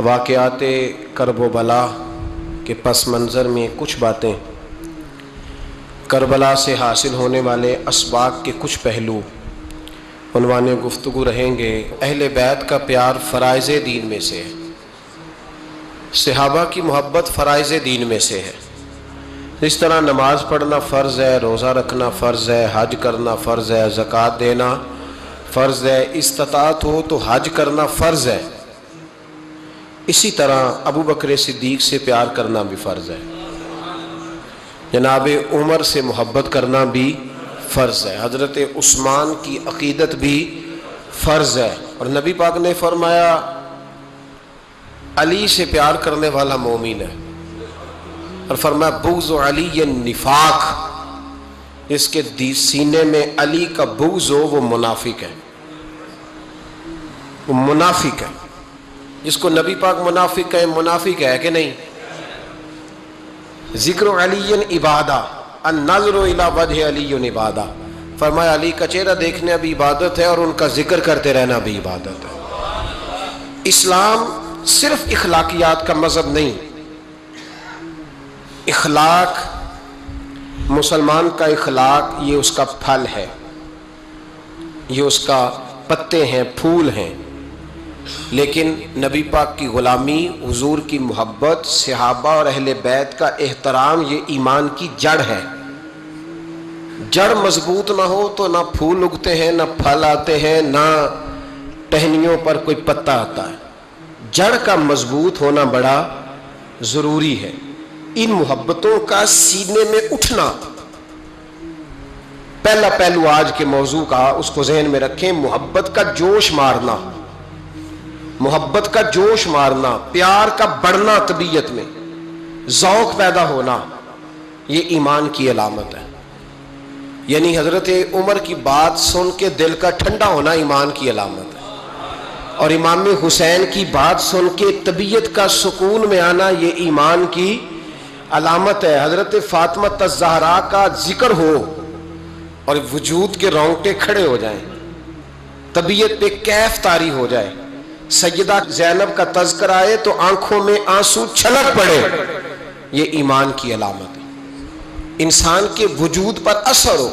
واقعات کرب و بلا کے پس منظر میں کچھ باتیں، کربلا سے حاصل ہونے والے اسباق کے کچھ پہلو عنوان گفتگو رہیں گے۔ اہل بیت کا پیار فرائض دین میں سے ہے، صحابہ کی محبت فرائض دین میں سے ہے۔ اس طرح نماز پڑھنا فرض ہے، روزہ رکھنا فرض ہے، حج کرنا فرض ہے، زکوٰۃ دینا فرض ہے، استطاعت ہو تو حج کرنا فرض ہے، اسی طرح ابو بکر صدیق سے پیار کرنا بھی فرض ہے، جناب عمر سے محبت کرنا بھی فرض ہے، حضرت عثمان کی عقیدت بھی فرض ہے۔ اور نبی پاک نے فرمایا علی سے پیار کرنے والا مومن ہے، اور فرمایا بغض علی نفاق، جس کے سینے میں علی کا بغض ہو وہ منافق ہے، وہ منافق ہے۔ جس کو نبی پاک منافق ہے، منافق ہے کہ نہیں؟ ذکر علی عبادہ، النظر الی وجہ علی عبادہ، فرمایا علی کا چہرہ دیکھنا بھی عبادت ہے اور ان کا ذکر کرتے رہنا بھی عبادت ہے۔ اسلام صرف اخلاقیات کا مذہب نہیں، اخلاق، مسلمان کا اخلاق یہ اس کا پھل ہے، یہ اس کا پتے ہیں، پھول ہیں، لیکن نبی پاک کی غلامی، حضور کی محبت، صحابہ اور اہل بیت کا احترام یہ ایمان کی جڑ ہے۔ جڑ مضبوط نہ ہو تو نہ پھول اگتے ہیں، نہ پھل آتے ہیں، نہ ٹہنیوں پر کوئی پتا آتا ہے۔ جڑ کا مضبوط ہونا بڑا ضروری ہے۔ ان محبتوں کا سینے میں اٹھنا، پہلا پہلو آج کے موضوع کا اس کو ذہن میں رکھیں، محبت کا جوش مارنا، محبت کا جوش مارنا، پیار کا بڑھنا، طبیعت میں ذوق پیدا ہونا، یہ ایمان کی علامت ہے۔ یعنی حضرت عمر کی بات سن کے دل کا ٹھنڈا ہونا ایمان کی علامت ہے، اور امام حسین کی بات سن کے طبیعت کا سکون میں آنا یہ ایمان کی علامت ہے۔ حضرت فاطمہ الزہرا کا ذکر ہو اور وجود کے رونگٹے کھڑے ہو جائیں، طبیعت پہ کیف طاری ہو جائے، سیدہ زینب کا تذکر آئے تو آنکھوں میں آنسو چھلک پڑے، یہ ایمان کی علامت ہے۔ انسان کے وجود پر اثر ہو،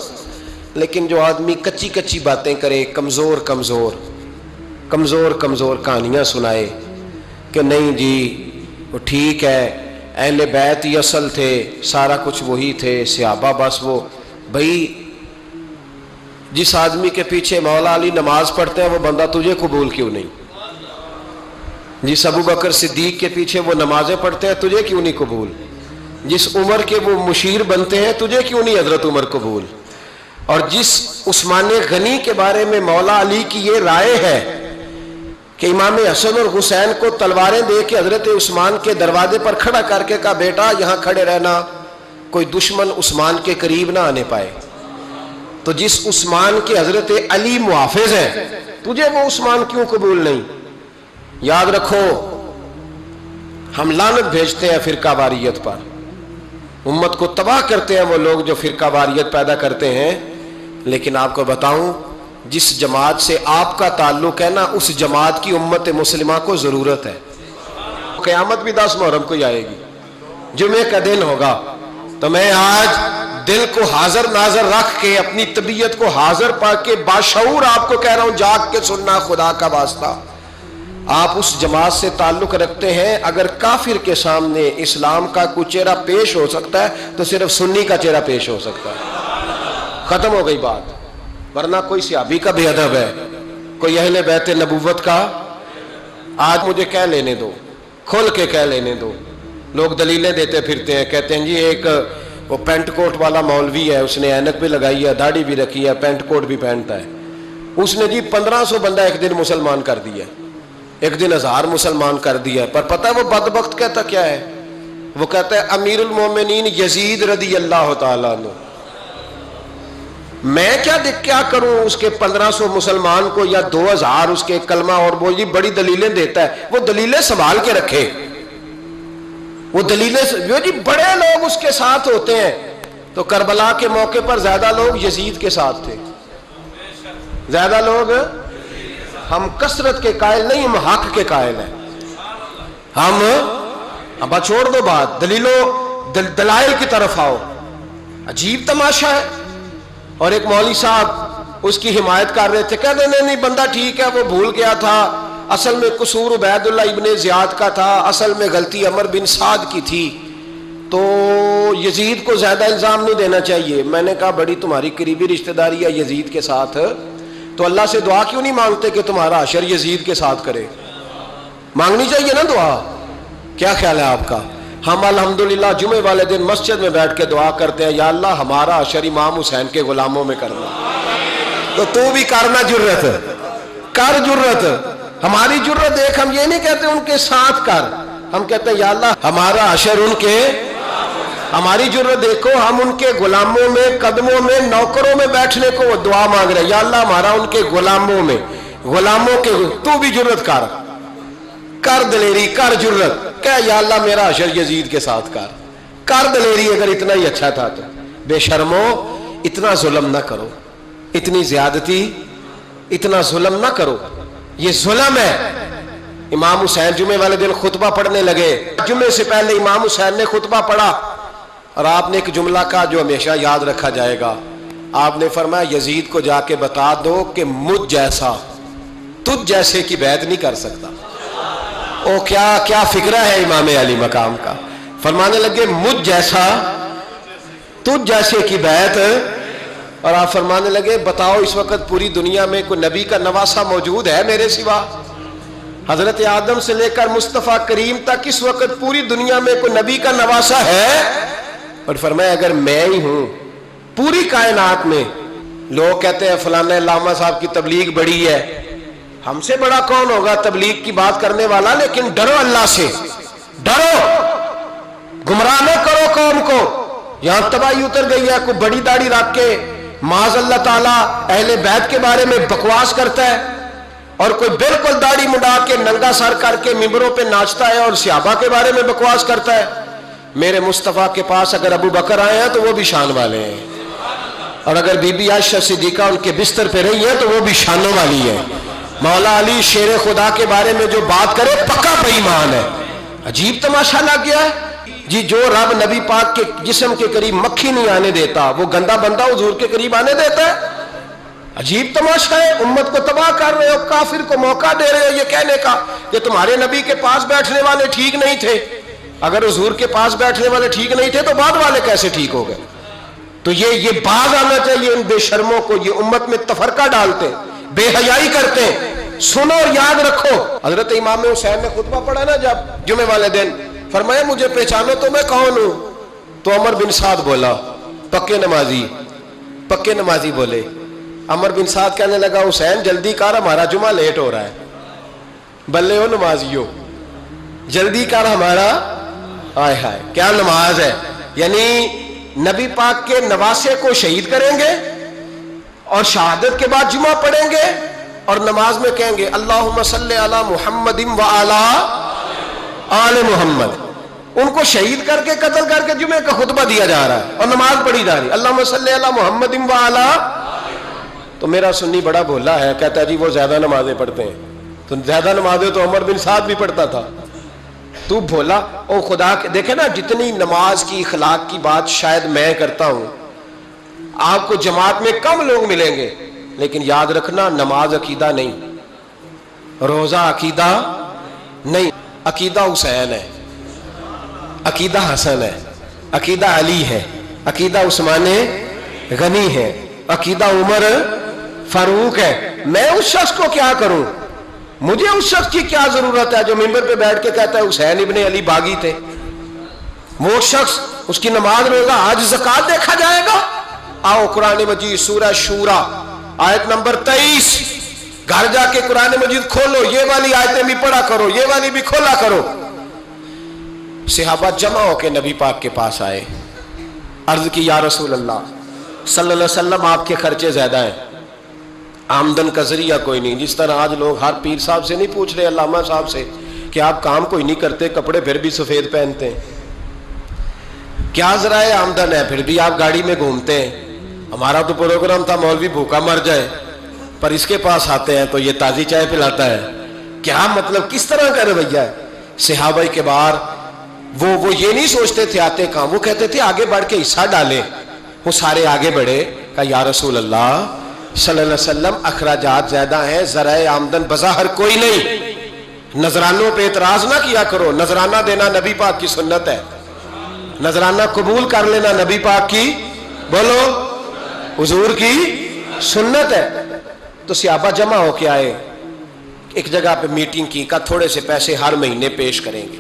لیکن جو آدمی کچی کچی باتیں کرے، کمزور کمزور کمزور کمزور کہانیاں سنائے کہ نہیں جی وہ ٹھیک ہے، اہل بیت ہی اصل تھے، سارا کچھ وہی تھے، صحابہ بس وہ، بھائی جس آدمی کے پیچھے مولا علی نماز پڑھتے ہیں وہ بندہ تجھے قبول کیوں نہیں؟ جس ابو بکر صدیق کے پیچھے وہ نمازیں پڑھتے ہیں تجھے کیوں نہیں قبول؟ جس عمر کے وہ مشیر بنتے ہیں تجھے کیوں نہیں حضرت عمر قبول؟ اور جس عثمان غنی کے بارے میں مولا علی کی یہ رائے ہے کہ امام حسن اور حسین کو تلواریں دے کے حضرت عثمان کے دروازے پر کھڑا کر کے کہا بیٹا یہاں کھڑے رہنا، کوئی دشمن عثمان کے قریب نہ آنے پائے، تو جس عثمان کے حضرت علی محافظ ہیں تجھے وہ عثمان کیوں قبول نہیں؟ یاد رکھو ہم لعنت بھیجتے ہیں فرقہ واریت پر، امت کو تباہ کرتے ہیں وہ لوگ جو فرقہ واریت پیدا کرتے ہیں، لیکن آپ کو بتاؤں جس جماعت سے آپ کا تعلق ہے نا اس جماعت کی امت مسلمہ کو ضرورت ہے۔ قیامت بھی 10 محرم کو ہی آئے گی، جمعے کا دن ہوگا، تو میں آج دل کو حاضر ناظر رکھ کے اپنی طبیعت کو حاضر پا کے باشعور آپ کو کہہ رہا ہوں جاگ کے سننا، خدا کا واسطہ آپ اس جماعت سے تعلق رکھتے ہیں، اگر کافر کے سامنے اسلام کا کوئی چہرہ پیش ہو سکتا ہے تو صرف سنی کا چہرہ پیش ہو سکتا ہے، ختم ہو گئی بات۔ ورنہ کوئی صحابی کا بے ادب ہے، کوئی اہل بیت نبوت کا، آج مجھے کہہ لینے دو، کھول کے کہہ لینے دو، لوگ دلیلیں دیتے پھرتے ہیں، کہتے ہیں جی ایک وہ پینٹ کوٹ والا مولوی ہے، اس نے اینک بھی لگائی ہے، داڑھی بھی رکھی ہے، پینٹ کوٹ بھی پہنتا ہے، اس نے جی 1500 بندہ ایک دن مسلمان کر دیا، ایک دن 1000 مسلمان کر دیا، پر پتہ ہے وہ بدبخت کہتا کیا ہے؟ وہ کہتا ہے امیر المومنین یزید رضی اللہ تعالیٰ عنہ، میں کیا کروں اس کے 1500 مسلمان کو یا 2000 اس کے کلمہ، اور وہ جی بڑی دلیلیں دیتا ہے، وہ دلیلیں سنبھال کے رکھے، وہ دلیلیں جو جی بڑے لوگ اس کے ساتھ ہوتے ہیں، تو کربلا کے موقع پر زیادہ لوگ یزید کے ساتھ تھے، زیادہ لوگ، ہم کثرت کے قائل نہیں، ہم حق کے قائل ہیں۔ ابا چھوڑ دو بات، دلائل کی طرف آؤ. عجیب تماشا ہے. اور ایک مولوی صاحب اس کی حمایت کر رہے تھے، کہتے نہیں بندہ ٹھیک ہے، وہ بھول گیا تھا، اصل میں قصور عبید اللہ ابن زیاد کا تھا، اصل میں غلطی عمر بن سعد کی تھی، تو یزید کو زیادہ الزام نہیں دینا چاہیے. میں نے کہا بڑی تمہاری قریبی رشتہ داری ہے یزید کے ساتھ، تو اللہ سے دعا کیوں نہیں مانگتے کہ تمہارا حشر یزید کے ساتھ کرے؟ مانگنی چاہیے نا دعا. کیا خیال ہے آپ کا؟ ہم الحمدللہ جمعے والے دن مسجد میں بیٹھ کے دعا کرتے ہیں، یا اللہ ہمارا حشر امام حسین کے غلاموں میں کرنا. تو بھی کرنا، جرت کر، جرت. ہماری جرت دیکھ، ہم یہ نہیں کہتے ان کے ساتھ کر، ہم کہتے ہیں یا اللہ ہمارا حشر ان کے. ہماری جرت دیکھو، ہم ان کے غلاموں میں، قدموں میں، نوکروں میں بیٹھنے کو وہ دعا مانگ رہے ہیں، یا اللہ ہمارا ان کے غلاموں میں، غلاموں کے. تو بھی جرت کر دلیری، کر جرت، کہ یا اللہ میرا حشر یزید کے ساتھ کر دلیری. اگر اتنا ہی اچھا تھا تو بے شرمو اتنا ظلم نہ کرو، اتنی زیادتی، اتنا ظلم نہ کرو، یہ ظلم ہے. امام حسین جمعے والے دن خطبہ پڑھنے لگے، جمعے سے پہلے امام حسین نے خطبہ پڑھا اور آپ نے ایک جملہ کہا جو ہمیشہ یاد رکھا جائے گا. آپ نے فرمایا یزید کو جا کے بتا دو کہ مجھ جیسا تجھ جیسے کی بیعت نہیں کر سکتا. او کیا فکرہ ہے امام علی مقام کا. فرمانے لگے مجھ جیسا تجھ جیسے کی بیعت. اور آپ فرمانے لگے بتاؤ اس وقت پوری دنیا میں کوئی نبی کا نواسہ موجود ہے میرے سوا؟ حضرت آدم سے لے کر مصطفیٰ کریم تک اس وقت پوری دنیا میں کوئی نبی کا نواسہ ہے؟ اور فرمایا اگر میں ہی ہوں پوری کائنات میں. لوگ کہتے ہیں فلانا علامہ صاحب کی تبلیغ بڑی ہے، ہم سے بڑا کون ہوگا تبلیغ کی بات کرنے والا؟ لیکن ڈرو اللہ سے، ڈرو، گمراہ نہ کرو قوم کو. یہاں تباہی اتر گئی ہے، کوئی بڑی داڑھی رکھ کے معاذ اللہ تعالیٰ اہل بیت کے بارے میں بکواس کرتا ہے، اور کوئی بالکل داڑھی مڈا کے ننگا سر کر کے ممبروں پہ ناچتا ہے اور صحابہ کے بارے میں بکواس کرتا ہے. میرے مصطفیٰ کے پاس اگر ابو بکر آئے ہیں تو وہ بھی شان والے ہیں، اور اگر بی بی عائشہ صدیقہ ان کے بستر پہ رہی ہے تو وہ بھی شانوں والی ہے. مولا علی شیر خدا کے بارے میں جو بات کرے پکا بے ایمان ہے. عجیب تماشا لگ گیا ہے جی. جو رب نبی پاک کے جسم کے قریب مکھی نہیں آنے دیتا، وہ گندا بندہ حضور کے قریب آنے دیتا ہے؟ عجیب تماشا ہے. امت کو تباہ کر رہے ہو، کافر کو موقع دے رہے ہو یہ کہنے کا کہ تمہارے نبی کے پاس بیٹھنے والے ٹھیک نہیں تھے. اگر حضور کے پاس بیٹھنے والے ٹھیک نہیں تھے تو بعد والے کیسے ٹھیک ہو گئے؟ تو یہ باز آنا چاہیے ان بے شرموں کو. یہ امت میں تفرقہ ڈالتے، بے حیائی کرتے. سنو اور یاد رکھو، حضرت امام حسین نے خطبہ پڑھا نا جب جمعے والے دن، فرمایا مجھے پہچانو تو میں کون ہوں؟ تو عمر بن سعد بولا، پکے نمازی بولے. عمر بن سعد کہنے لگا حسین جلدی کر، ہمارا جمعہ لیٹ ہو رہا ہے. بلے ہو نمازیو، جلدی کر ہمارا. آئے ہائے کیا نماز ہے. یعنی نبی پاک کے نواسے کو شہید کریں گے اور شہادت کے بعد جمعہ پڑھیں گے اور نماز میں کہیں گے اللہم صلی علی محمد وعلی آل محمد. ان کو شہید کر کے قتل کر کے جمعے کا خطبہ دیا جا رہا ہے اور نماز پڑھی جا رہی ہے اللہم صلی علی محمد وعلی. تو میرا سنی بڑا بھولا ہے، کہتا ہے جی وہ زیادہ نمازیں پڑھتے ہیں. تو زیادہ نمازیں تو عمر بن سعد بھی پڑھتا تھا. تو بھولا او خدا کے. دیکھیں نا جتنی نماز کی اخلاق کی بات شاید میں کرتا ہوں، آپ کو جماعت میں کم لوگ ملیں گے، لیکن یاد رکھنا نماز عقیدہ نہیں، روزہ عقیدہ نہیں. عقیدہ حسین ہے، عقیدہ حسن ہے، عقیدہ علی ہے، عقیدہ عثمان غنی ہے، عقیدہ عمر فاروق ہے. میں اس شخص کو کیا کروں؟ مجھے اس شخص کی کیا ضرورت ہے جو ممبر پہ بیٹھ کے کہتا ہے حسین ابن علی باغی تھے؟ وہ شخص، اس کی نماز روزہ حج زکات دیکھا جائے گا. آؤ قرآن مجید سورہ شورا آیت نمبر 23، گھر جا کے قرآن مجید کھولو، یہ والی آیتیں بھی پڑھا کرو، یہ والی بھی کھولا کرو. صحابہ جمع ہو کے نبی پاک کے پاس آئے، عرض کی یا رسول اللہ صلی اللہ علیہ وسلم آپ کے خرچے زیادہ ہیں، آمدن کا ذریعہ کوئی نہیں. جس طرح آج لوگ ہر پیر صاحب سے نہیں پوچھ رہے، علامہ صاحب سے، کہ آپ کام کوئی نہیں کرتے، کپڑے پھر بھی سفید پہنتے ہیں، کیا ذرائع آمدن ہے، پھر بھی آپ گاڑی میں گھومتے ہیں. ہمارا تو پروگرام تھا مولوی بھوکا مر جائے، پر اس کے پاس آتے ہیں تو یہ تازی چائے پلاتا ہے. کیا مطلب، کس طرح کا رویہ ہے؟ صحابہ کے بار وہ یہ نہیں سوچتے تھے آتے کہاں، وہ کہتے تھے آگے بڑھ کے حصہ ڈالیں. وہ سارے آگے بڑھے، کہا یا رسول اللہ صلی اللہ علیہ وسلم اخراجات زیادہ ہیں، ذرائع آمدن بظاہر کوئی نہیں، نذرانوں پہ اعتراض نہ کیا کرو. نذرانہ دینا نبی پاک کی سنت ہے، نذرانہ قبول کر لینا نبی پاک کی، بولو، حضور کی سنت ہے. تو صحابہ جمع ہو کے آئے، ایک جگہ پہ میٹنگ کی، کہا تھوڑے سے پیسے ہر مہینے پیش کریں گے.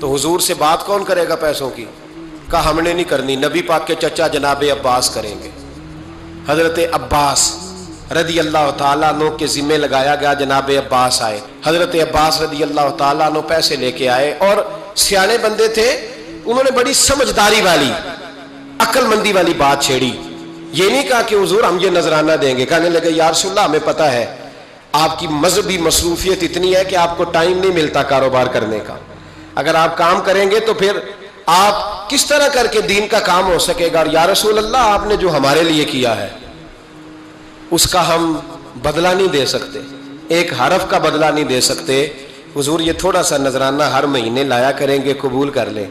تو حضور سے بات کون کرے گا پیسوں کی؟ کہا ہم نے نہیں کرنی، نبی پاک کے چچا جناب عباس کریں گے. حضرت عباس رضی اللہ تعالیٰ عنہ کے ذمے لگایا گیا. جناب عباس آئے، حضرت عباس رضی اللہ تعالیٰ عنہ پیسے لے کے آئے، اور سیانے بندے تھے، انہوں نے بڑی سمجھداری والی، عقل مندی والی بات چھیڑی. یہ نہیں کہا کہ حضور ہم یہ نذرانہ دیں گے. کہنے لگے یا رسول اللہ ہمیں پتہ ہے آپ کی مذہبی مصروفیت اتنی ہے کہ آپ کو ٹائم نہیں ملتا کاروبار کرنے کا، اگر آپ کام کریں گے تو پھر آپ کس طرح کر کے دین کا کام ہو سکے گا. اور یا رسول اللہ آپ نے جو ہمارے لیے کیا ہے اس کا ہم بدلہ نہیں دے سکتے، ایک حرف کا بدلہ نہیں دے سکتے. حضور یہ تھوڑا سا نذرانہ ہر مہینے لایا کریں گے، قبول کر لیں.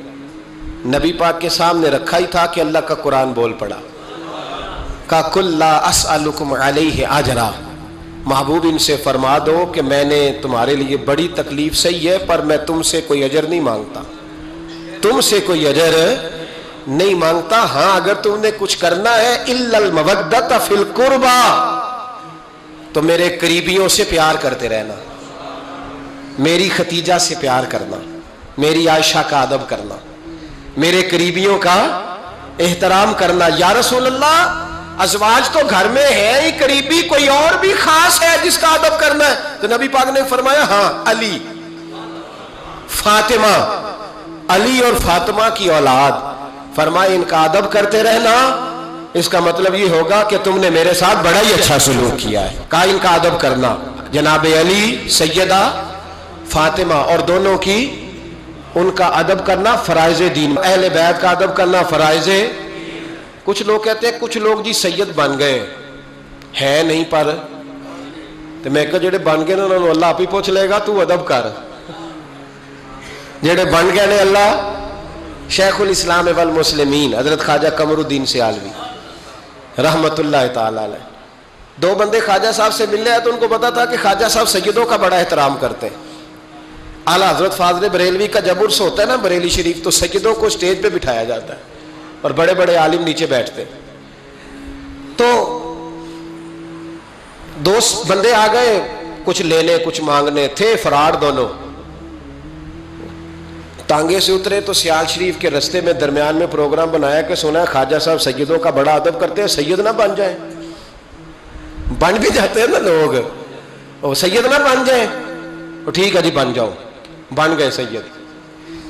نبی پاک کے سامنے رکھا ہی تھا کہ اللہ کا قرآن بول پڑا، کہا کل لا اسألکم علیہ اجرا، محبوب ان سے فرما دو کہ میں نے تمہارے لیے بڑی تکلیف سہی ہے، پر میں تم سے کوئی اجر نہیں مانگتا، تم سے کوئی اجر نہیں مانگتا. ہاں اگر تم نے کچھ کرنا ہے الا المودۃ فی القربى، تو میرے قریبیوں سے پیار کرتے رہنا، میری ختیجہ سے پیار کرنا، میری عائشہ کا ادب کرنا، میرے قریبیوں کا احترام کرنا. یا رسول اللہ ازواج تو گھر میں ہے ہی، قریبی کوئی اور بھی خاص ہے جس کا ادب کرنا ہے؟ تو نبی پاک نے فرمایا ہاں علی، فاطمہ، علی اور فاطمہ کی اولاد، فرمایا ان کا ادب کرتے رہنا، اس کا مطلب یہ ہوگا کہ تم نے میرے ساتھ بڑا ہی اچھا سلوک کیا ہے. کہا ان کا ادب کرنا، جناب علی، سیدہ فاطمہ، اور دونوں کی ان کا ادب کرنا فرائض دین، اہل بیت کا ادب کرنا فرائض. کچھ لوگ کہتے ہیں کچھ لوگ جی سید بن گئے ہیں نہیں، پر تو میں کہ جڑے بن گئے انہوں نے اللہ آپ ہی پوچھ لے گا، تو ادب کر. جڑے بن گئے نے اللہ. شیخ الاسلام والمسلمین حضرت خواجہ قمر الدین سیالوی رحمت اللہ تعالی علیہ، دو بندے خواجہ صاحب سے ملنے آئے تو ان کو پتا تھا کہ خواجہ صاحب سیدوں کا بڑا احترام کرتے ہیں. اعلیٰ حضرت فاضل بریلوی کا جب عرس ہوتا ہے نا بریلی شریف، تو سیدوں کو اسٹیج پہ بٹھایا جاتا ہے اور بڑے بڑے عالم نیچے بیٹھتے. تو دو بندے آ گئے، کچھ لینے کچھ مانگنے، تھے فرار دونوں. ٹانگے سے اترے تو سیال شریف کے رستے میں درمیان میں پروگرام بنایا کہ سنا ہے خواجہ صاحب سیدوں کا بڑا ادب کرتے ہیں، سید نہ بن جائیں. بن بھی جاتے ہیں نا لوگ، وہ سید نہ بن جائیں. ٹھیک ہے جی بن جاؤ، بن گئے سید.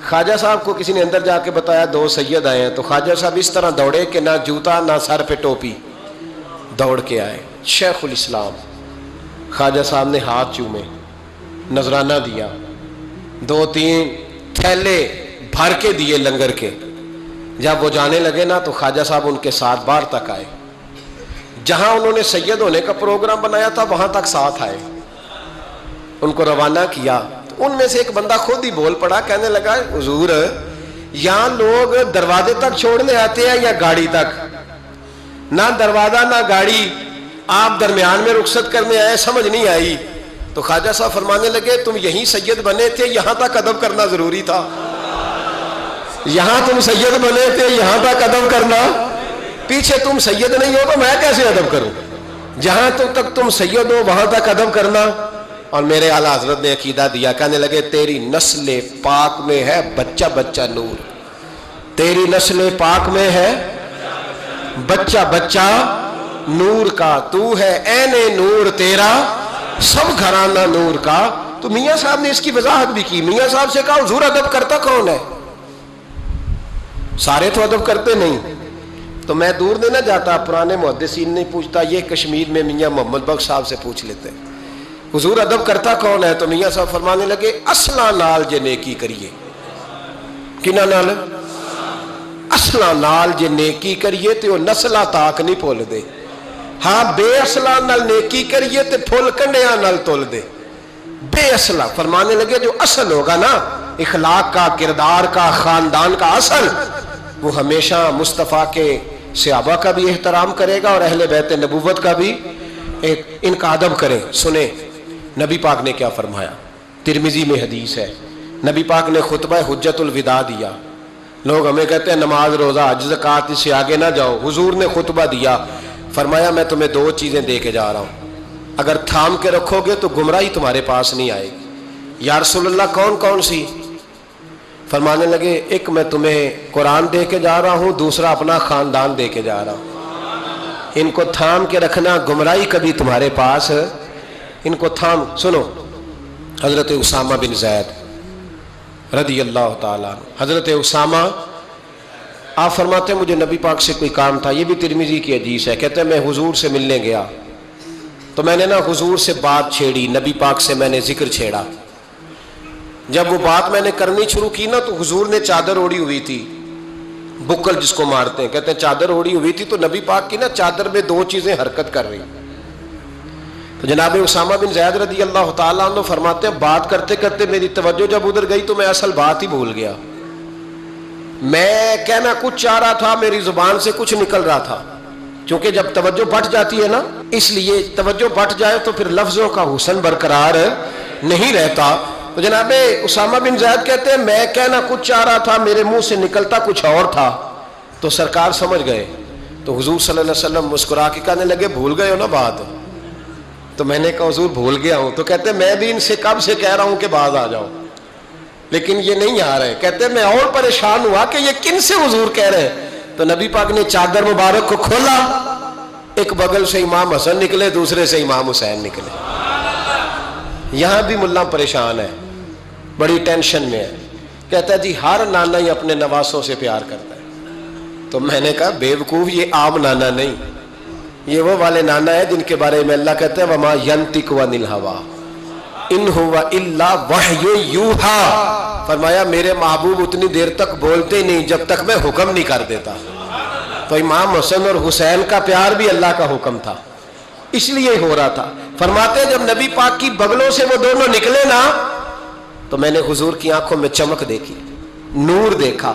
خواجہ صاحب کو کسی نے اندر جا کے بتایا دو سید آئے ہیں، تو خواجہ صاحب اس طرح دوڑے کہ نہ جوتا نہ سر پہ ٹوپی، دوڑ کے آئے. شیخ الاسلام خواجہ صاحب نے ہاتھ چومے، نذرانہ دیا، 2-3 تھیلے بھر کے دیے لنگر کے. جب وہ جانے لگے نا تو خواجہ صاحب ان کے ساتھ باہر تک آئے، جہاں انہوں نے سید ہونے کا پروگرام بنایا تھا وہاں تک ساتھ آئے، ان کو روانہ کیا. ان میں سے ایک بندہ خود ہی بول پڑا، کہنے لگا حضور یہاں لوگ دروازے تک چھوڑنے آتے ہیں یا گاڑی تک؟ نہ دروازہ نہ گاڑی، آپ درمیان میں رخصت کرنے آئے، سمجھ نہیں آئی. تو خواجہ صاحب فرمانے لگے تم یہیں سید بنے تھے، یہاں تک ادب کرنا ضروری تھا. یہاں تم سید بنے تھے، یہاں تک ادب کرنا، پیچھے تم سید نہیں ہو تو میں کیسے ادب کروں؟ جہاں تک تم سید ہو وہاں تک ادب کرنا. اور میرے اعلیٰ حضرت نے عقیدہ دیا، کہنے لگے تیری نسل پاک میں ہے بچہ بچہ نور، تیری نسل پاک میں ہے بچہ بچہ نور کا، تو ہے عین نور تیرا سب گھرانہ نور کا. تو میاں صاحب نے اس کی وضاحت بھی کی. میاں صاحب سے کہا حضور ادب کرتا کون ہے؟ سارے تو ادب کرتے نہیں. تو میں دور نہیں نہ جاتا، پرانے محدثین نہیں پوچھتا، یہ کشمیر میں میاں محمد بخش صاحب سے پوچھ لیتے حضور ادب کرتا کون ہے؟ تو میاں صاحب فرمانے لگے اصلا نال جے نیکی کریے. کنہ نال؟ اصلا نال جے نیکی کریے تو نسلہ تاک نہیں پھول دے. ہاں بے اصلہ نال نیکی کریے تے پھول کنڈیاں نال تول دے. بے اصلہ فرمانے لگے جو اصل ہوگا نا اخلاق کا، کردار کا، خاندان کا اصل، وہ ہمیشہ مصطفیٰ کے صحابہ کا بھی احترام کرے گا اور اہل بیت نبوت کا بھی ان کا ادب کرے۔ سنیں نبی پاک نے کیا فرمایا، ترمذی میں حدیث ہے، نبی پاک نے خطبہ حجت الوداع دیا۔ لوگ ہمیں کہتے ہیں نماز روزہ حج زکوٰۃ اس سے آگے نہ جاؤ، حضور نے خطبہ دیا، فرمایا میں تمہیں دو چیزیں دے کے جا رہا ہوں، اگر تھام کے رکھو گے تو گمراہی تمہارے پاس نہیں آئے گی۔ یا رسول اللہ کون کون سی؟ فرمانے لگے ایک میں تمہیں قرآن دے کے جا رہا ہوں، دوسرا اپنا خاندان دے کے جا رہا ہوں، ان کو تھام کے رکھنا، گمراہی کبھی تمہارے پاس، ان کو تھام۔ سنو حضرت اسامہ بن زید رضی اللہ تعالیٰ، حضرت اسامہ آپ فرماتے ہیں مجھے نبی پاک سے کوئی کام تھا، یہ بھی ترمذی کی حدیث ہے، کہتے ہیں میں حضور سے ملنے گیا تو میں نے نا حضور سے بات چھیڑی، نبی پاک سے میں نے ذکر چھیڑا، جب وہ بات میں نے کرنی شروع کی نا تو حضور نے چادر اوڑی ہوئی تھی، بکل جس کو مارتے ہیں، کہتے ہیں چادر اوڑی ہوئی تھی تو نبی پاک کی نا چادر میں دو چیزیں حرکت کر رہی، تو جناب اسامہ بن زید رضی اللہ تعالیٰ عنہ فرماتے ہیں بات کرتے کرتے میری توجہ جب ادھر گئی تو میں اصل بات ہی بھول گیا، میں کہنا کچھ چاہ رہا تھا، میری زبان سے کچھ نکل رہا تھا، کیونکہ جب توجہ بٹ جاتی ہے نا، اس لیے توجہ بٹ جائے تو پھر لفظوں کا حسن برقرار نہیں رہتا۔ تو جناب اسامہ بن زید کہتے ہیں میں کہنا کچھ چاہ رہا تھا، میرے منہ سے نکلتا کچھ اور تھا، تو سرکار سمجھ گئے، تو حضور صلی اللہ علیہ وسلم مسکرا کے کہنے لگے بھول گئے ہو نا بات؟ تو میں نے کہا حضور بھول گیا ہوں، تو کہتے ہیں میں بھی ان سے کب سے کہہ رہا ہوں کہ باز آ جاؤ، لیکن یہ نہیں آ رہے، کہتے ہیں میں اور پریشان ہوا کہ یہ کن سے حضور کہہ رہے ہیں، تو نبی پاک نے چادر مبارک کو کھولا، ایک بغل سے امام حسن نکلے، دوسرے سے امام حسین نکلے، یہاں بھی ملا پریشان ہے، بڑی ٹینشن میں ہے، کہتا ہے جی ہر نانا ہی اپنے نواسوں سے پیار کرتا ہے، تو میں نے کہا بیوقوف یہ عام نانا نہیں، یہ وہ والے نانا ہے جن کے بارے میں اللہ کہتا ہے وما ینطق عن الہوی ان ہوا الا وحی یوحی، فرمایا میرے محبوب اتنی دیر تک بولتے نہیں جب تک میں حکم نہیں کر دیتا، تو امام حسن اور حسین کا پیار بھی اللہ کا حکم تھا، اس لیے ہو رہا تھا۔ فرماتے جب نبی پاک کی بغلوں سے وہ دونوں نکلے نا تو میں نے حضور کی آنکھوں میں چمک دیکھی، نور دیکھا،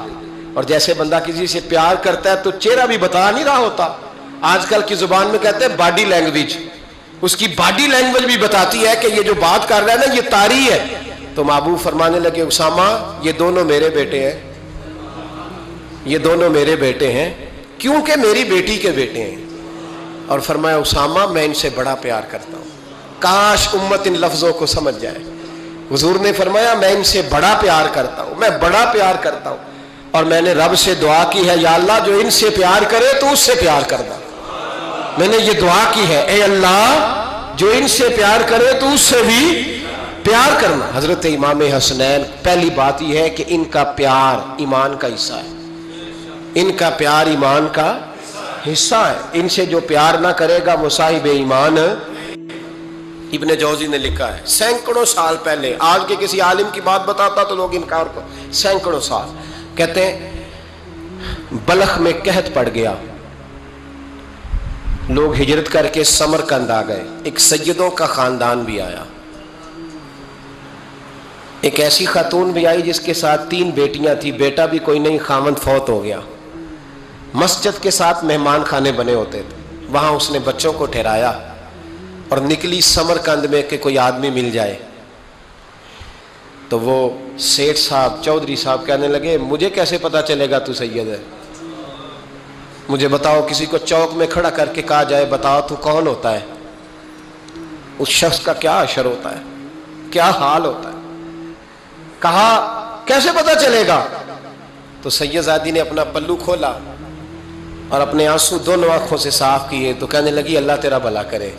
اور جیسے بندہ کسی سے پیار کرتا ہے تو چہرہ بھی بتا نہیں رہا ہوتا، آج کل کی زبان میں کہتے ہیں باڈی لینگویج، اس کی باڈی لینگویج بھی بتاتی ہے کہ یہ جو بات کر رہا ہے نا یہ طاری ہے، تو محبوب فرمانے لگے اسامہ یہ دونوں میرے بیٹے ہیں، یہ دونوں میرے بیٹے ہیں کیونکہ میری بیٹی کے بیٹے ہیں، اور فرمایا اسامہ میں ان سے بڑا پیار کرتا ہوں، کاش امت ان لفظوں کو سمجھ جائے، حضور نے فرمایا میں ان سے بڑا پیار کرتا ہوں، میں بڑا پیار کرتا ہوں، اور میں نے رب سے دعا کی ہے یا اللہ جو ان سے پیار کرے تو اس سے پیار کرنا، میں نے یہ دعا کی ہے اے اللہ جو ان سے پیار کرے تو اس سے بھی پیار کرنا۔ حضرت امام حسنین پہلی بات یہ ہے کہ ان کا پیار ایمان کا حصہ ہے، ان کا پیار ایمان کا حصہ ہے، ان سے جو پیار نہ کرے گا وہ صاحب ایمان۔ ابن جوزی نے لکھا ہے سینکڑوں سال پہلے، آج کے کسی عالم کی بات بتاتا تو لوگ انکار کو، سینکڑوں سال، کہتے ہیں بلخ میں قحط پڑ گیا، لوگ ہجرت کر کے سمرقند آ گئے، ایک سیدوں کا خاندان بھی آیا، ایک ایسی خاتون بھی آئی جس کے ساتھ 3 بیٹیاں تھیں، بیٹا بھی کوئی نہیں، خاوند فوت ہو گیا، مسجد کے ساتھ مہمان خانے بنے ہوتے تھے، وہاں اس نے بچوں کو ٹھہرایا اور نکلی سمرقند میں کہ کوئی آدمی مل جائے، تو وہ سیٹھ صاحب چودھری صاحب کہنے لگے مجھے کیسے پتا چلے گا تو سید ہے، مجھے بتاؤ، کسی کو چوک میں کھڑا کر کے کہا جائے بتاؤ تو کون ہوتا ہے، اس شخص کا کیا اشر ہوتا ہے، کیا حال ہوتا ہے، کہا کیسے پتا چلے گا، تو سید زادی نے اپنا پلو کھولا اور اپنے آنسو دونوں آنکھوں سے صاف کیے، تو کہنے لگی اللہ تیرا بھلا کرے،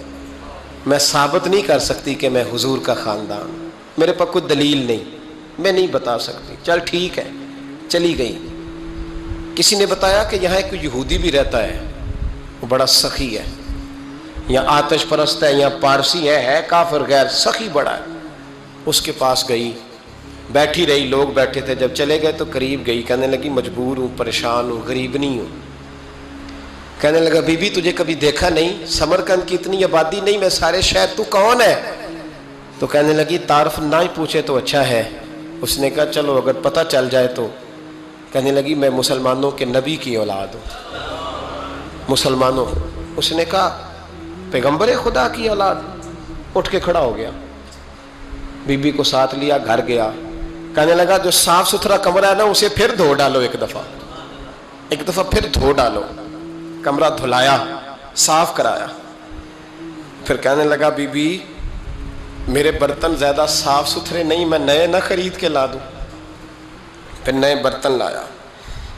میں ثابت نہیں کر سکتی کہ میں حضور کا خاندان، میرے پاس کوئی دلیل نہیں، میں نہیں بتا سکتی، چل ٹھیک ہے، چلی گئی۔ کسی نے بتایا کہ یہاں ایک یہودی بھی رہتا ہے، وہ بڑا سخی ہے، یا آتش پرست ہے، یا پارسی ہے کافر غیر، سخی بڑا ہے، اس کے پاس گئی، بیٹھی رہی، لوگ بیٹھے تھے، جب چلے گئے تو قریب گئی، کہنے لگی مجبور ہوں، پریشان ہوں، غریب نہیں ہوں، کہنے لگا بی بی تجھے کبھی دیکھا نہیں، سمرقند کی اتنی آبادی نہیں، میں سارے شہر، تو کون ہے، تو کہنے لگی تعارف نہ ہی پوچھے تو اچھا ہے، اس نے کہا چلو اگر پتہ چل جائے تو. کہنے لگی میں مسلمانوں کے نبی کی اولاد ہوں. مسلمانوں. اس نے کہا پیغمبر خدا کی اولاد. اٹھ کے کھڑا ہو گیا, بی بی کو ساتھ لیا, گھر گیا. کہنے لگا جو صاف ستھرا کمرہ ہے نا اسے پھر دھو ڈالو, ایک دفعہ پھر دھو ڈالو. کمرہ دھلایا, صاف کرایا. پھر کہنے لگا بی بی میرے برتن زیادہ صاف ستھرے نہیں, میں نئے نہ خرید کے لا دوں. پھر نئے برتن لایا.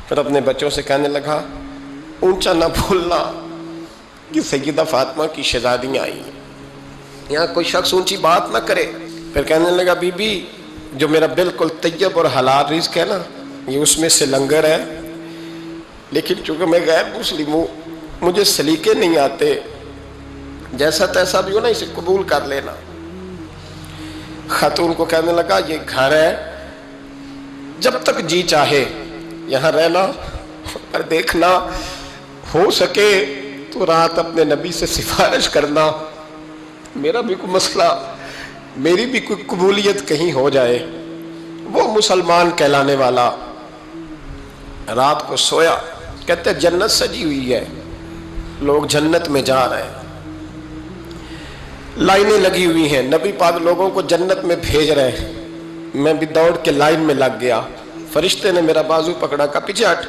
پھر اپنے بچوں سے کہنے لگا اونچا نہ بھولنا کہ سیدہ فاطمہ کی شہزادیاں آئی ہیں, یہاں کوئی شخص اونچی بات نہ کرے. پھر کہنے لگا بی بی جو میرا بالکل طیب اور حلال رزق ہے نا یہ اس میں سے لنگر ہے, لیکن چونکہ میں غیر مسلم ہوں مجھے سلیقے نہیں آتے, جیسا تیسا بھی ہو نا اسے قبول کر لینا. خاتون کو کہنے لگا یہ گھر ہے, جب تک جی چاہے یہاں رہنا, اور دیکھنا ہو سکے تو رات اپنے نبی سے سفارش کرنا, میرا بھی کوئی مسئلہ, میری بھی کوئی قبولیت کہیں ہو جائے. وہ مسلمان کہلانے والا رات کو سویا. کہتے جنت سجی ہوئی ہے, لوگ جنت میں جا رہے ہیں, لائنیں لگی ہوئی ہیں, نبی پاک لوگوں کو جنت میں بھیج رہے ہیں. میں بھی دوڑ کے لائن میں لگ گیا. فرشتے نے میرا بازو پکڑا, کا پیچھے ہٹ.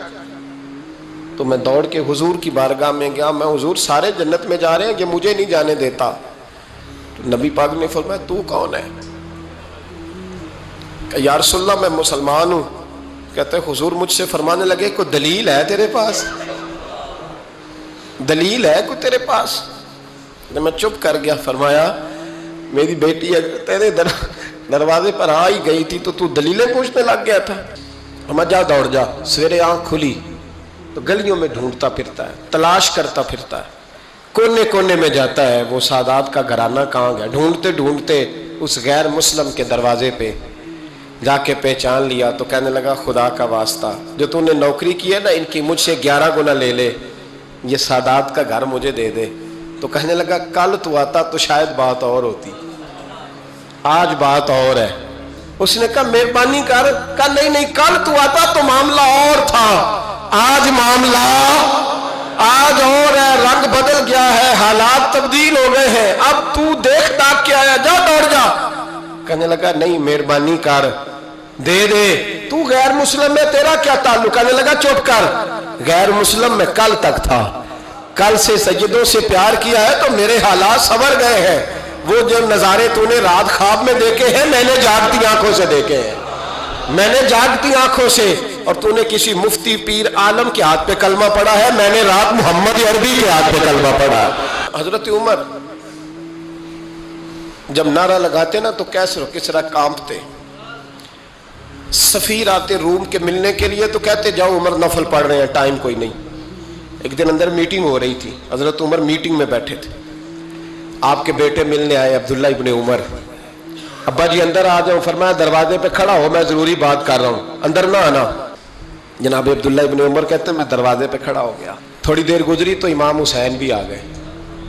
تو میں دوڑ کے حضور کی بارگاہ میں گیا. میں حضور سارے جنت میں جا رہے ہیں, یہ مجھے نہیں جانے دیتا. تو نبی پاک نے فرمایا تو کون ہے؟ کہ یا رسول اللہ میں مسلمان ہوں. کہتے حضور مجھ سے فرمانے لگے کوئی دلیل ہے تیرے پاس؟ دلیل ہے کوئی تیرے پاس؟ میں چپ کر گیا. فرمایا میری بیٹی تیرے دروازے پر آ ہی گئی تھی تو دلیلیں پوچھنے لگ گیا تھا. میں جا دوڑ جا. سویرے آنکھ کھلی تو گلیوں میں ڈھونڈتا پھرتا ہے, تلاش کرتا پھرتا ہے, کونے کونے میں جاتا ہے وہ سادات کا گھرانہ کہاں گیا. ڈھونڈتے ڈھونڈتے اس غیر مسلم کے دروازے پہ جا کے پہچان لیا. تو کہنے لگا خدا کا واسطہ جو تو نے نوکری کی ہے نا ان کی مجھ سے 11 گنا لے لے, یہ سادات کا گھر مجھے دے دے. تو کہنے لگا کل تو آتا تو شاید بات اور ہوتی, آج بات اور ہے. اس نے کہا مہربانی کر. کہا نہیں کل تو آتا تو معاملہ اور تھا, آج معاملہ آج اور ہے, رنگ بدل گیا ہے, حالات تبدیل ہو گئے ہیں, اب تو دیکھ داکھ کے آیا, جا دوڑ جا. کہنے لگا نہیں مہربانی کر دے دے, تو غیر مسلم میں تیرا کیا تعلق؟ کہنے لگا چپ کر, غیر مسلم میں کل تک تھا, کل سے سیدوں سے پیار کیا ہے تو میرے حالات سنور گئے ہیں. وہ جو نظارے تو نے رات خواب میں دیکھے ہیں میں نے جاگتی آنکھوں سے دیکھے ہیں, میں نے جاگتی آنکھوں سے. اور تو نے کسی مفتی پیر عالم کے ہاتھ پہ کلمہ پڑھا ہے, میں نے رات محمد عربی کے ہاتھ پہ کلمہ پڑھا ہے. حضرت عمر جب نعرہ لگاتے نا تو کیسر و کسرا کانپتے. سفیر آتے روم کے ملنے کے لیے تو کہتے جاؤ عمر نفل پڑھ رہے ہیں, ٹائم کوئی نہیں. ایک دن اندر میٹنگ ہو رہی تھی, حضرت عمر میٹنگ میں بیٹھے تھے. آپ کے بیٹے ملنے آئے عبداللہ ابن عمر. ابا جی اندر آ جاؤ. فرمایا دروازے پہ کھڑا ہو, میں ضروری بات کر رہا ہوں, اندر نہ آنا. جناب عبداللہ ابن عمر کہتے ہیں میں دروازے پہ کھڑا ہو گیا. تھوڑی دیر گزری تو امام حسین بھی آ گئے.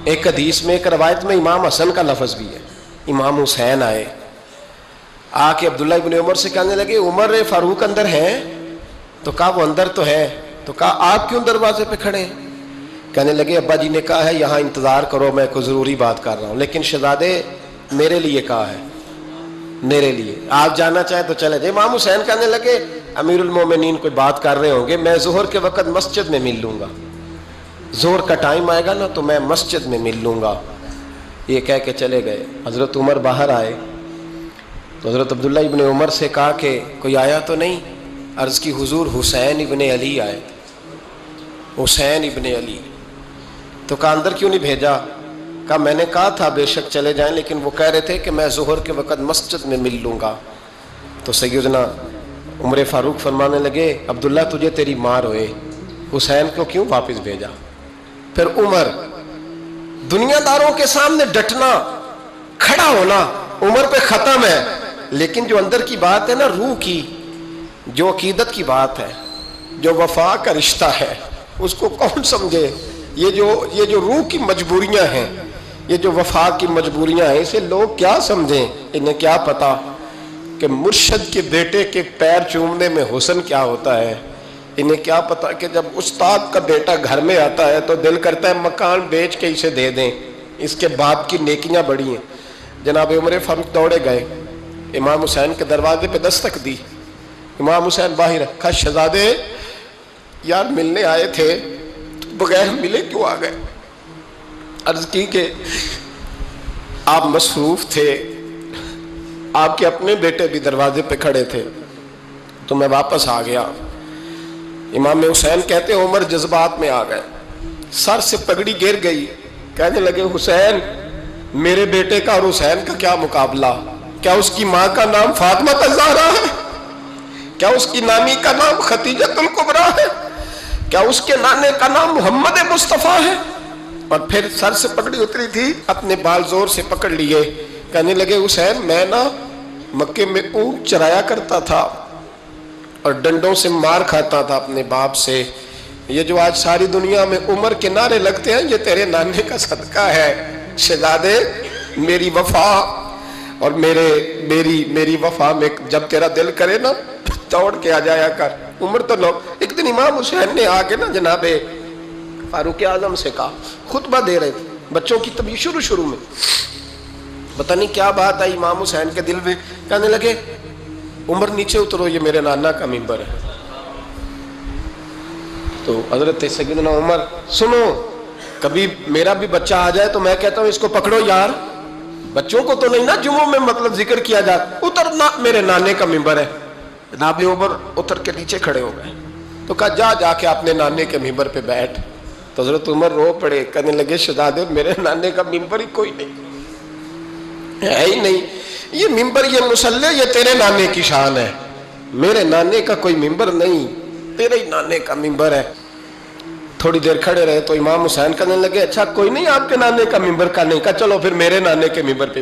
ایک حدیث میں ایک روایت میں امام حسن کا لفظ بھی ہے. امام حسین آئے, آ کے عبداللہ ابن عمر سے کہنے لگے عمر فاروق اندر ہیں؟ تو کہا وہ اندر تو ہے. تو کہا آپ کیوں دروازے پہ کھڑے ہیں؟ کہنے لگے ابا جی نے کہا ہے یہاں انتظار کرو, میں کوئی ضروری بات کر رہا ہوں. لیکن شہزادے میرے لیے کہا ہے, میرے لیے, آپ جانا چاہیں تو چلے جائیں. امام حسین کہنے لگے امیر المومنین کوئی بات کر رہے ہوں گے, میں ظہر کے وقت مسجد میں مل لوں گا, ظہر کا ٹائم آئے گا نا تو میں مسجد میں مل لوں گا. یہ کہہ کے چلے گئے. حضرت عمر باہر آئے تو حضرت عبداللہ ابن عمر سے کہا کہ کوئی آیا تو نہیں؟ عرض کی حضور حسین ابن علی آئے. حسین ابن علی. تو کہا اندر کیوں نہیں بھیجا؟ کہا میں نے کہا تھا بے شک چلے جائیں, لیکن وہ کہہ رہے تھے کہ میں ظہر کے وقت مسجد میں مل لوں گا. تو سیدنا عمر فاروق فرمانے لگے عبداللہ تجھے تیری مار ہوئے, حسین کو کیوں واپس بھیجا؟ پھر عمر دنیا داروں کے سامنے ڈٹنا, کھڑا ہونا عمر پہ ختم ہے, لیکن جو اندر کی بات ہے نا, روح کی, جو عقیدت کی بات ہے, جو وفا کا رشتہ ہے, اس کو کون سمجھے؟ یہ جو روح کی مجبوریاں ہیں, یہ جو وفا کی مجبوریاں ہیں, اسے لوگ کیا سمجھیں؟ انہیں کیا پتا کہ مرشد کے بیٹے کے پیر چومنے میں حسن کیا ہوتا ہے. انہیں کیا پتا کہ جب استاد کا بیٹا گھر میں آتا ہے تو دل کرتا ہے مکان بیچ کے اسے دے دیں, اس کے باپ کی نیکیاں بڑی ہیں. جناب عمر فاروق دوڑے گئے, امام حسین کے دروازے پہ دستک دی. امام حسین باہر رکھا, شہزادے یار ملنے آئے تھے, بغیر ملے کیوں آ گئے؟ عرض کی کہ آپ مصروف تھے, آپ کے اپنے بیٹے بھی دروازے پہ کھڑے تھے تو میں واپس آ گیا. امام حسین کہتے عمر جذبات میں آ گئے, سر سے پگڑی گر گئی, کہنے لگے حسین میرے بیٹے کا اور حسین کا کیا مقابلہ؟ کیا اس کی ماں کا نام فاطمہ الزہرا ہے؟ کیا اس کی نانی کا نام خدیجہ الکبریٰ ہے؟ کیا اس کے نانے کا نام محمد مصطفیٰ ہے؟ اور پھر سر سے پگڑی اتری تھی, اپنے بال زور سے پکڑ لیے, کہنے لگے حسین میں نا مکے میں اونٹ چرایا کرتا تھا اور ڈنڈوں سے مار کھاتا تھا اپنے باپ سے. یہ جو آج ساری دنیا میں عمر کے نعرے لگتے ہیں یہ تیرے نانے کا صدقہ ہے. شہزادے میری وفا اور میری وفا میں جب تیرا دل کرے نا دوڑ کے آ جایا کر. عمر تو لوگ ایک دن امام حسین نے آ کے نا جناب فاروق اعظم سے کہا, خطبہ دے رہے تھے بچوں کی طبیعت شروع میں, پتہ نہیں کیا بات آئی امام حسین کے دل میں, کہنے لگے عمر نیچے اترو, یہ میرے نانا کا ممبر ہے. تو حضرت سیدنا عمر سنو, کبھی میرا بھی بچہ آ جائے تو میں کہتا ہوں اس کو پکڑو یار, بچوں کو تو نہیں نا جمعوں میں مطلب ذکر کیا جاتا, اترنا میرے نانے کا ممبر ہے. جناب عمر اتر کے نیچے کھڑے ہو گئے تو کہا جا کے اپنے نانے کے ممبر پہ بیٹھ. تو حضرت عمر رو پڑے, کہنے لگے شہزادے میرے نانے کا ممبر ہی کوئی نہیں ہے ہی نہیں, یہ ممبر یہ مصلی یہ تیرے نانے کی شان ہے, میرے نانے کا کوئی ممبر نہیں, تیرے ہی نانے کا ممبر ہے. تھوڑی دیر کھڑے رہے تو امام حسین کہنے لگے اچھا کوئی نہیں آپ کے نانے کا ممبر کا نہیں, کہا چلو پھر میرے نانے کے ممبر پہ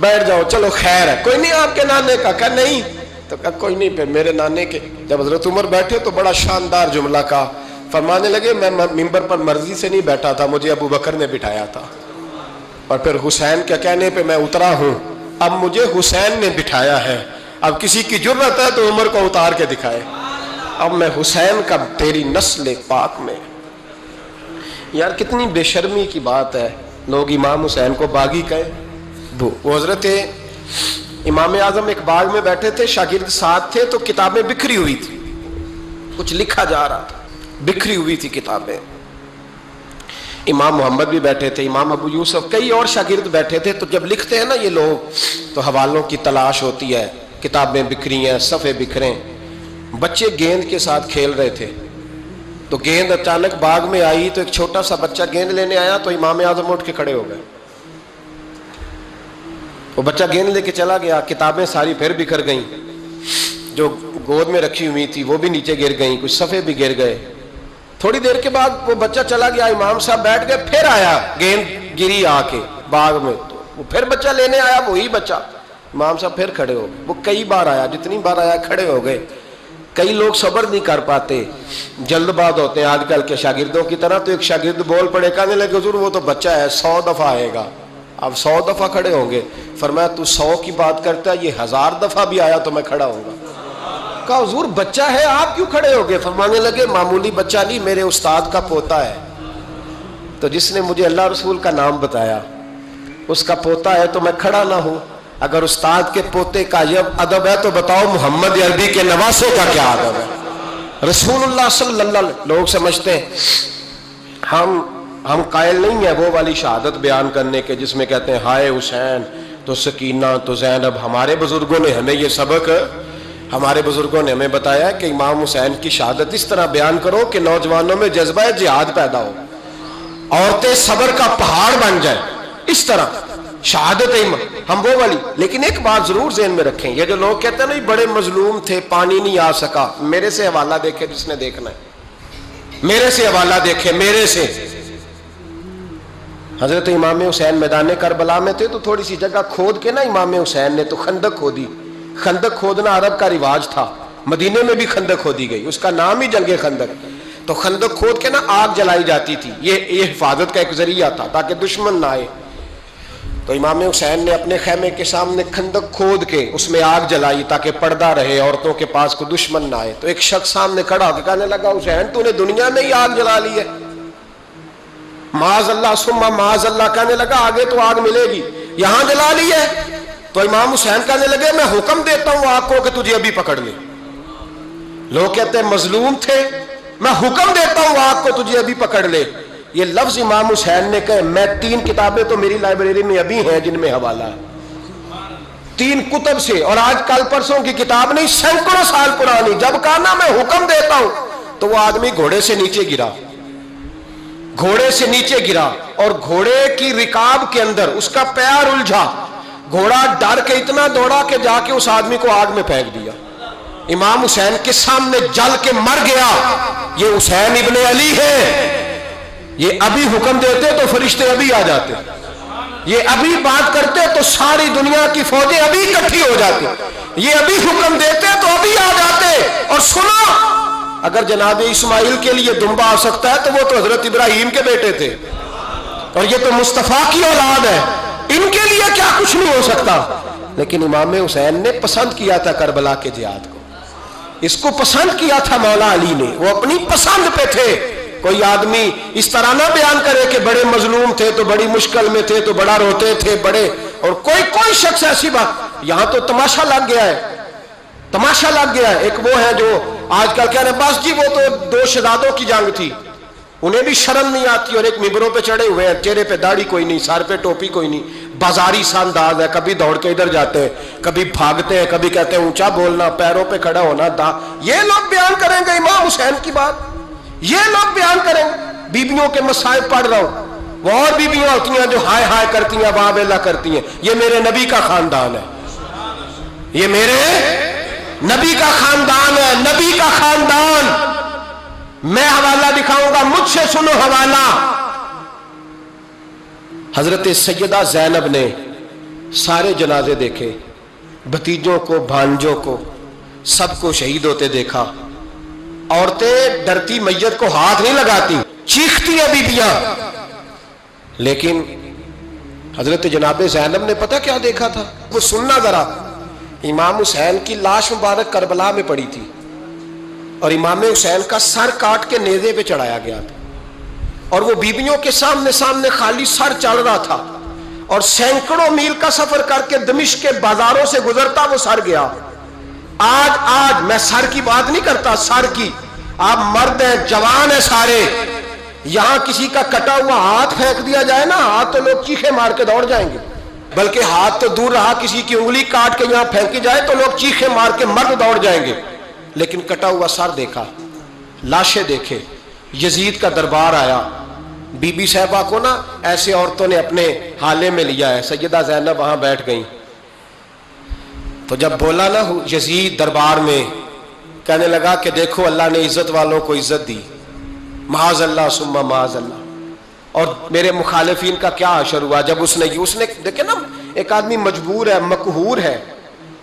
بیٹھ جاؤ چلو خیر ہے, کوئی نہیں آپ کے نانے کا, کہا نہیں, تو کہا کوئی نہیں پھر میرے نانے کے. جب حضرت عمر بیٹھے تو بڑا شاندار جملہ کہا, فرمانے لگے میں ممبر پر مرضی سے نہیں بیٹھا تھا, مجھے ابو بکر نے بٹھایا تھا, اور پھر حسین کے کہنے پہ میں اترا ہوں, اب مجھے حسین نے بٹھایا ہے, اب کسی کی جرأت ہے تو عمر کو اتار کے دکھائے, اب میں حسین کا تیری نسل پاک میں. یار کتنی بے شرمی کی بات ہے, لوگ امام حسین کو باغی کہیں. وہ حضرت امام اعظم ایک باغ میں بیٹھے تھے, شاگرد ساتھ تھے, تو کتابیں بکھری ہوئی تھی, کچھ لکھا جا رہا تھا, بکھری ہوئی تھی کتابیں. امام محمد بھی بیٹھے تھے, امام ابو یوسف, کئی اور شاگرد بیٹھے تھے. تو جب لکھتے ہیں نا یہ لوگ تو حوالوں کی تلاش ہوتی ہے, کتابیں بکھری ہیں, صفحے بکھرے. بچے گیند کے ساتھ کھیل رہے تھے تو گیند اچانک باغ میں آئی, تو ایک چھوٹا سا بچہ گیند لینے آیا تو امام اعظم اٹھ کے کھڑے ہو گئے. وہ بچہ گیند لے کے چلا گیا, کتابیں ساری پھر بکھر گئیں, جو گود میں رکھی ہوئی تھی وہ بھی نیچے گر گئیں, کچھ صفحے بھی گر گئے. تھوڑی دیر کے بعد وہ بچہ چلا گیا, امام صاحب بیٹھ گئے, پھر آیا, گیند گری آ کے باغ میں, تو وہ پھر بچہ لینے آیا, وہی بچہ. امام صاحب پھر کھڑے ہو گئے, وہ کئی بار آیا, جتنی بار آیا کھڑے ہو گئے. کئی لوگ صبر نہیں کر پاتے, جلد باز ہوتے ہیں آج کل کے شاگردوں کی طرح. تو ایک شاگرد بول پڑے, کہنے لگے حضور وہ تو بچہ ہے 100 دفعہ آئے گا, اب 100 دفعہ کھڑے ہوں گے. فرمایا تو 100 کی بات کرتا ہے, یہ 1000 دفعہ بھی آیا تو میں کھڑا ہوں گا. کہا حضور بچہ ہے آپ کیوں کھڑے ہو گئے؟ فرمانے لگے معمولی بچہ نہیں, میرے استاد کا پوتا ہے, تو جس نے مجھے اللہ رسول کا نام بتایا اس کا پوتا ہے تو میں کھڑا نہ ہوں. اگر استاد کے پوتے کا یہ ادب ہے تو بتاؤ محمد عربی کے نواسے کا کیا ادب ہے؟ رسول اللہ صلی اللہ علیہ وسلم. لوگ سمجھتے ہیں ہم قائل نہیں ہیں وہ والی شہادت بیان کرنے کے جس میں کہتے ہیں ہائے حسین تو سکینہ تو زینب. ہمارے بزرگوں نے ہمیں یہ سبق, ہمارے بزرگوں نے ہمیں بتایا کہ امام حسین کی شہادت اس طرح بیان کرو کہ نوجوانوں میں جذبہ جہاد پیدا ہو, عورتیں صبر کا پہاڑ بن جائیں, اس طرح شہادت ہم وہ والی. لیکن ایک بات ضرور ذہن میں رکھیں, یہ جو لوگ کہتے ہیں نا بڑے مظلوم تھے پانی نہیں آ سکا, میرے سے حوالہ دیکھے جس نے دیکھنا ہے, میرے سے حوالہ دیکھے, میرے سے. حضرت امام حسین میدان کربلا میں تھے تو تھوڑی سی جگہ کھود کے نا امام حسین نے تو خندق کھودی. خندق کھودنا عرب کا رواج تھا, مدینے میں بھی خندق کھودی گئی, اس کا نام ہی جنگ خندق. تو خندق کھود کے نا آگ جلائی جاتی تھی, یہ حفاظت کا ایک ذریعہ تھا تاکہ دشمن نہ آئے. تو امام حسین نے اپنے خیمے کے سامنے کھندق کھود کے اس میں آگ جلائی تاکہ پردہ رہے، عورتوں کے پاس کوئی دشمن نہ آئے۔ تو ایک شخص سامنے کھڑا ہو کے کہنے لگا حسین تو نے دنیا میں ہی آگ جلا لی ہے، معاذ اللہ ثم معاذ اللہ، کہنے لگا آگے تو آگ ملے گی، یہاں جلا لی ہے۔ تو امام حسین کہنے لگے میں حکم دیتا ہوں آگ کو کہ تجھے ابھی پکڑ لے۔ لوگ کہتے ہیں مظلوم تھے، میں حکم دیتا ہوں آگ کو تجھے ابھی پکڑ لے۔ یہ لفظ امام حسین نے کہے، میں 3 کتابیں تو میری لائبریری میں ابھی ہیں جن میں حوالہ ہے، 3 کتب سے، اور آج کل پرسوں کی کتاب نہیں، سینکڑوں سال پرانی۔ جب کہا نا میں حکم دیتا ہوں تو وہ آدمی گھوڑے سے نیچے گرا، گھوڑے سے نیچے گرا، اور گھوڑے کی رکاب کے اندر اس کا پیر الجھا، گھوڑا ڈر کے اتنا دوڑا کہ جا کے اس آدمی کو آگ میں پھینک دیا۔ امام حسین کے سامنے جل کے مر گیا۔ یہ حسین ابن علی ہے، یہ ابھی حکم دیتے تو فرشتے ابھی آ جاتے، یہ ابھی بات کرتے تو ساری دنیا کی فوجیں ابھی اکٹھی ہو جاتی، یہ ابھی حکم دیتے تو ابھی آ جاتے۔ اور سنو، اگر جناب اسماعیل کے لیے دمبا آ سکتا ہے تو وہ تو حضرت ابراہیم کے بیٹے تھے، اور یہ تو مصطفیٰ کی اولاد ہے، ان کے لیے کیا کچھ نہیں ہو سکتا۔ لیکن امام حسین نے پسند کیا تھا کربلا کے جہاد کو، اس کو پسند کیا تھا مولا علی نے، وہ اپنی پسند پہ تھے۔ کوئی آدمی اس طرح نہ بیان کرے کہ بڑے مظلوم تھے تو بڑی مشکل میں تھے تو بڑا روتے تھے بڑے، اور کوئی شخص ایسی بات، یہاں تو تماشا لگ گیا ہے، تماشا لگ گیا ہے۔ ایک وہ ہے جو آج کل کہہ رہے ہیں بس جی وہ تو 2 شہزادوں کی جنگ تھی، انہیں بھی شرم نہیں آتی، اور ایک ممبروں پہ چڑھے ہوئے ہیں، چہرے پہ داڑھی کوئی نہیں، سر پہ ٹوپی کوئی نہیں، بازاری سا انداز ہے، کبھی دوڑ کے ادھر جاتے ہیں، کبھی بھاگتے ہیں، کبھی کہتے ہیں اونچا بولنا، پیروں پہ کھڑا ہونا، یہ لوگ بیان کریں گے امام حسین کی بات، یہ لوگ بیان کریں گے۔ بیبیوں کے مصائب پڑھ رہا ہوں، وہ اور بیبیاں ہوتی ہیں جو ہائے ہائے کرتی ہیں، واہ بیلا کرتی ہیں، یہ میرے نبی کا خاندان ہے، یہ میرے نبی کا خاندان ہے، نبی کا خاندان۔ میں حوالہ دکھاؤں گا، مجھ سے سنو حوالہ۔ حضرت سیدہ زینب نے سارے جنازے دیکھے، بھتیجوں کو، بھانجوں کو، سب کو شہید ہوتے دیکھا۔ عورتیں ڈرتی میت کو ہاتھ نہیں لگاتی، چیختی ہیں بیبیاں، لیکن حضرت جناب زینب نے پتہ کیا دیکھا تھا؟ وہ سننا ذرا۔ امام حسین کی لاش مبارک کربلا میں پڑی تھی، اور امام حسین کا سر کاٹ کے نیزے پہ چڑھایا گیا تھا، اور وہ بیبیوں کے سامنے خالی سر چل رہا تھا، اور سینکڑوں میل کا سفر کر کے دمشق کے بازاروں سے گزرتا وہ سر گیا۔ آج میں سر کی بات نہیں کرتا، سر کی، آپ مرد ہیں، جوان ہیں سارے، یہاں کسی کا کٹا ہوا ہاتھ پھینک دیا جائے نا، ہاتھ تو لوگ چیخے مار کے دوڑ جائیں گے، بلکہ ہاتھ تو دور رہا، کسی کی انگلی کاٹ کے یہاں پھینکی جائے تو لوگ چیخے مار کے مرد دوڑ جائیں گے۔ لیکن کٹا ہوا سر دیکھا، لاشیں دیکھے، یزید کا دربار آیا، بی بی صاحبہ کو نا ایسے عورتوں نے اپنے حالے میں لیا ہے، سیدہ زینب وہاں بیٹھ گئیں، تو جب بولا نا یزید دربار میں، کہنے لگا کہ دیکھو اللہ نے عزت والوں کو عزت دی، معاذ اللہ ثم معاذ اللہ، اور میرے مخالفین کا کیا حشر ہوا جب اس نے دیکھیں نا، ایک آدمی مجبور ہے، مقہور ہے،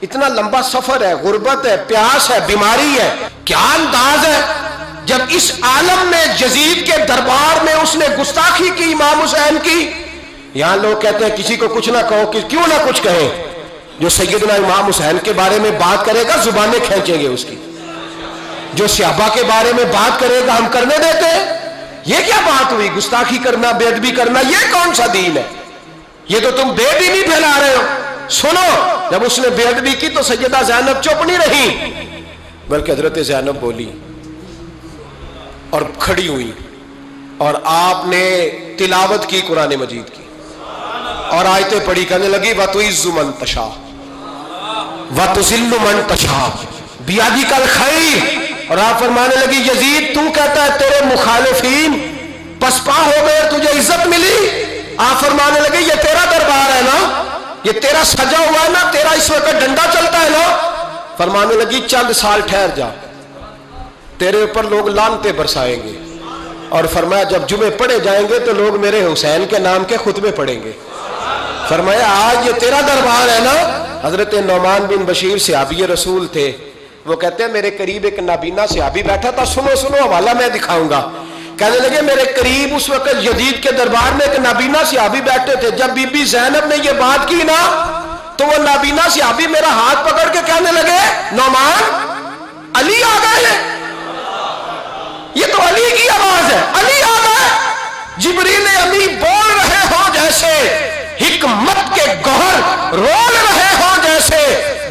اتنا لمبا سفر ہے، غربت ہے، پیاس ہے، بیماری ہے، کیا انداز ہے جب اس عالم میں یزید کے دربار میں اس نے گستاخی کی امام حسین کی۔ یہاں لوگ کہتے ہیں کسی کو کچھ نہ کہو، کیوں نہ کچھ کہیں، جو سیدنا امام حسین کے بارے میں بات کرے گا زبانیں کھینچیں گے اس کی، جو صحابہ کے بارے میں بات کرے گا ہم کرنے دیتے ہیں؟ یہ کیا بات ہوئی؟ گستاخی کرنا، بے ادبی کرنا، یہ کون سا دین ہے؟ یہ تو تم بے دینی پھیلا رہے ہو۔ سنو، جب اس نے بے ادبی کی تو سیدہ زینب چپ نہیں رہی، بلکہ حضرت زینب بولی اور کھڑی ہوئی، اور آپ نے تلاوت کی قرآن مجید کی، اور آیتیں پڑھی، کہنے لگی وَتُعِزُّ مَن تَشَاءُ وَتُذِلُّ مَن تَشَاءُ بِیَدِکَ الْخَیْرُ، اور آپ فرمانے لگی یزید تو کہتا ہے تیرے مخالفین پسپا ہو گئے، تجھے عزت ملی؟ آپ فرمانے لگے یہ تیرا دربار ہے نا، یہ تیرا سجا ہوا ہے نا، تیرا اس وقت ڈنڈا چلتا ہے نا۔ فرمانے لگی چند سال ٹھہر جا، تیرے اوپر لوگ لعنتیں برسائیں گے، اور فرمایا جب جمعے پڑھے جائیں گے تو لوگ میرے حسین کے نام کے خطبے پڑھیں گے۔ فرمایا آج یہ تیرا دربار ہے نا۔ حضرت نعمان بن بشیر صحابی رسول تھے، وہ کہتے ہیں میرے قریب ایک نابینا صحابی بیٹھا تھا، سنو حوالہ میں دکھاؤں گا، کہنے لگے میرے قریب اس وقت یزید کے دربار میں ایک نابینا صحابی بیٹھے تھے. جب بی بی زینب نے یہ بات کی نا تو وہ نابینا صحابی میرا ہاتھ پکڑ کے کہنے لگے نعمان علی آ گئے ہیں. یہ تو علی کی آواز ہے, علی آ گئے. جبریل امین بول رہے ہوں جیسے, حکمت کے گوہر رول رہے ہوں جیسے,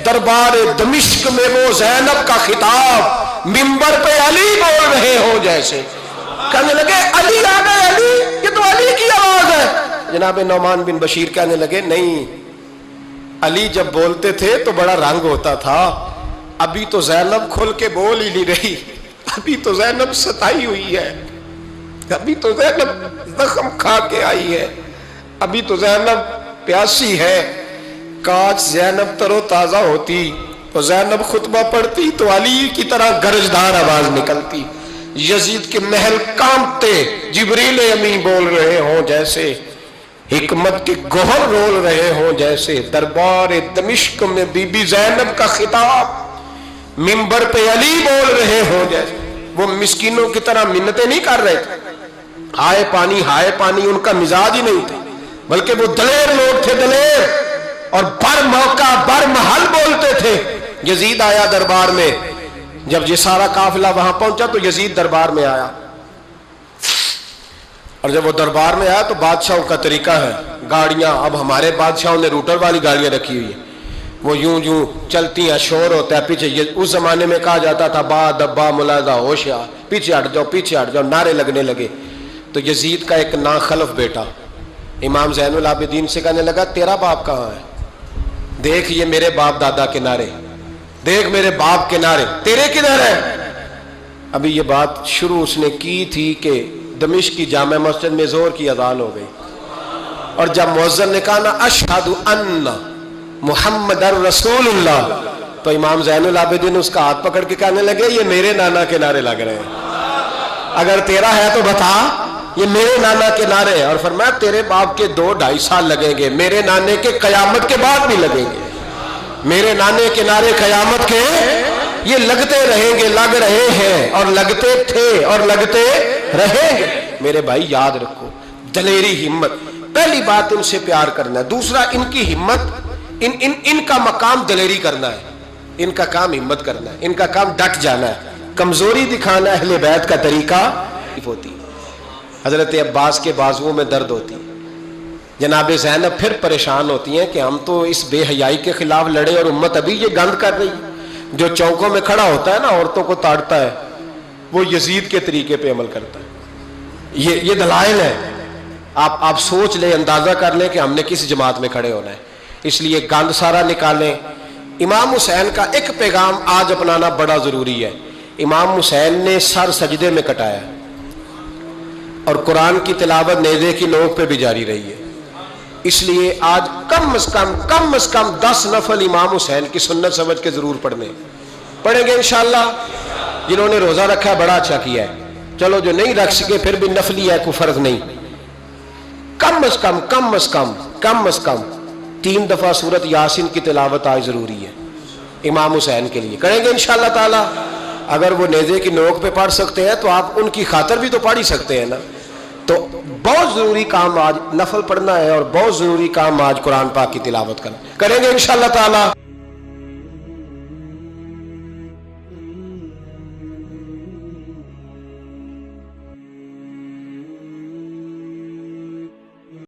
دربار دمشق میں وہ زینب کا خطاب منبر پہ علی بول رہے ہوں جیسے. کہنے لگے علی آ گئے, علی, یہ تو علی کی آواز ہے. جناب نعمان بن بشیر کہنے لگے نہیں, علی جب بولتے تھے تو بڑا رنگ ہوتا تھا, ابھی تو زینب کھل کے بول ہی نہیں رہی, ابھی تو زینب ستائی ہوئی ہے, ابھی تو زینب زخم کھا کے آئی ہے, ابھی تو زینب پیاسی ہے. کاش زینب تر و تازہ ہوتی تو زینب خطبہ پڑھتی تو علی کی طرح گرجدار آواز نکلتی. یزید کے محل کانپتے, جبریل امین بول رہے ہوں جیسے, حکمت کے گوہر رول رہے ہوں جیسے, دربار دمشق میں بی بی زینب کا خطاب منبر پہ علی بول رہے ہوں جیسے. وہ مسکینوں کی طرح منتیں نہیں کر رہے تھے, ہائے پانی ان کا مزاج ہی نہیں تھا, بلکہ وہ دلیر لوگ تھے, دلیر, اور بر موقع بر محل بولتے تھے. یزید آیا دربار میں, جب یہ سارا قافلہ وہاں پہنچا تو یزید دربار میں آیا, اور جب وہ دربار میں آیا تو بادشاہوں کا طریقہ ہے, گاڑیاں, اب ہمارے بادشاہوں نے روٹر والی گاڑیاں رکھی ہوئی ہیں, وہ یوں چلتی ہیں, شور ہوتا ہے پیچھے. اس زمانے میں کہا جاتا تھا با دبا ملاحظہ ہوشیار, پیچھے ہٹ جاؤ, نعرے لگنے لگے. تو یزید کا ایک ناخلف بیٹا امام زین العابدین سے کہنے لگا تیرا باپ کہاں ہے, دیکھ یہ میرے باپ دادا کے نعرے, دیکھ میرے باپ کے نعرے, تیرے کدھر ہے. ابھی یہ بات شروع اس نے کی تھی کہ دمشق کی جامع مسجد میں زور کی اذان ہو گئی, اور جب مؤذن نے کہا نا اشہد ان محمد رسول اللہ, تو امام زین العابدین اس کا ہاتھ پکڑ کے کہنے لگے یہ میرے نانا کے نعرے لگ رہے ہیں, اگر تیرا ہے تو بتا, یہ میرے نانا کے نعرے ہیں. اور فرمایا تیرے باپ کے 2-2.5 سال لگیں گے, میرے نانے کے قیامت کے بعد بھی لگیں گے. میرے نانے کے نعرے قیامت کے یہ لگتے رہیں گے, لگ رہے ہیں, اور لگتے تھے, اور لگتے رہیں گے. میرے بھائی یاد رکھو, دلیری, ہمت, پہلی بات ان سے پیار کرنا ہے. دوسرا ان کی ہمت, ان کا مقام دلیری کرنا ہے, ان کا کام ہمت کرنا ہے, ان کا کام ڈٹ جانا ہے. کمزوری دکھانا اہل بیت کا طریقہ ہوتی. حضرت عباس کے بازوؤں میں درد ہوتی, جناب زینب پھر پریشان ہوتی ہیں کہ ہم تو اس بے حیائی کے خلاف لڑے اور امت ابھی یہ گند کر رہی. جو چوکوں میں کھڑا ہوتا ہے نا, عورتوں کو تاڑتا ہے, وہ یزید کے طریقے پہ عمل کرتا ہے. یہ دلائل ہے, آپ سوچ لیں, اندازہ کر لیں کہ ہم نے کس جماعت میں کھڑے ہونا ہے. اس لیے گند سارا نکالیں. امام حسین کا ایک پیغام آج اپنانا بڑا ضروری ہے. امام حسین نے سر سجدے میں کٹایا, اور قرآن کی تلاوت نیزے کی نوک پہ بھی جاری رہی ہے. اس لیے آج کم از کم 10 نفل امام حسین کی سنت سمجھ کے ضرور پڑھیں گے انشاءاللہ. جنہوں نے روزہ رکھا بڑا اچھا کیا ہے, چلو جو نہیں رکھ سکے پھر بھی نفلی ہے, کوئی فرض نہیں. کم از کم 3 دفعہ سورت یاسین کی تلاوت آج ضروری ہے امام حسین کے لیے. کریں گے انشاءاللہ تعالی. اگر وہ نیزے کی نوک پہ پڑھ سکتے ہیں تو آپ ان کی خاطر بھی تو پڑھ ہی سکتے ہیں نا. تو بہت ضروری کام آج نفل پڑھنا ہے, اور بہت ضروری کام آج قرآن پاک کی تلاوت کرنا. کریں گے انشاءاللہ تعالی.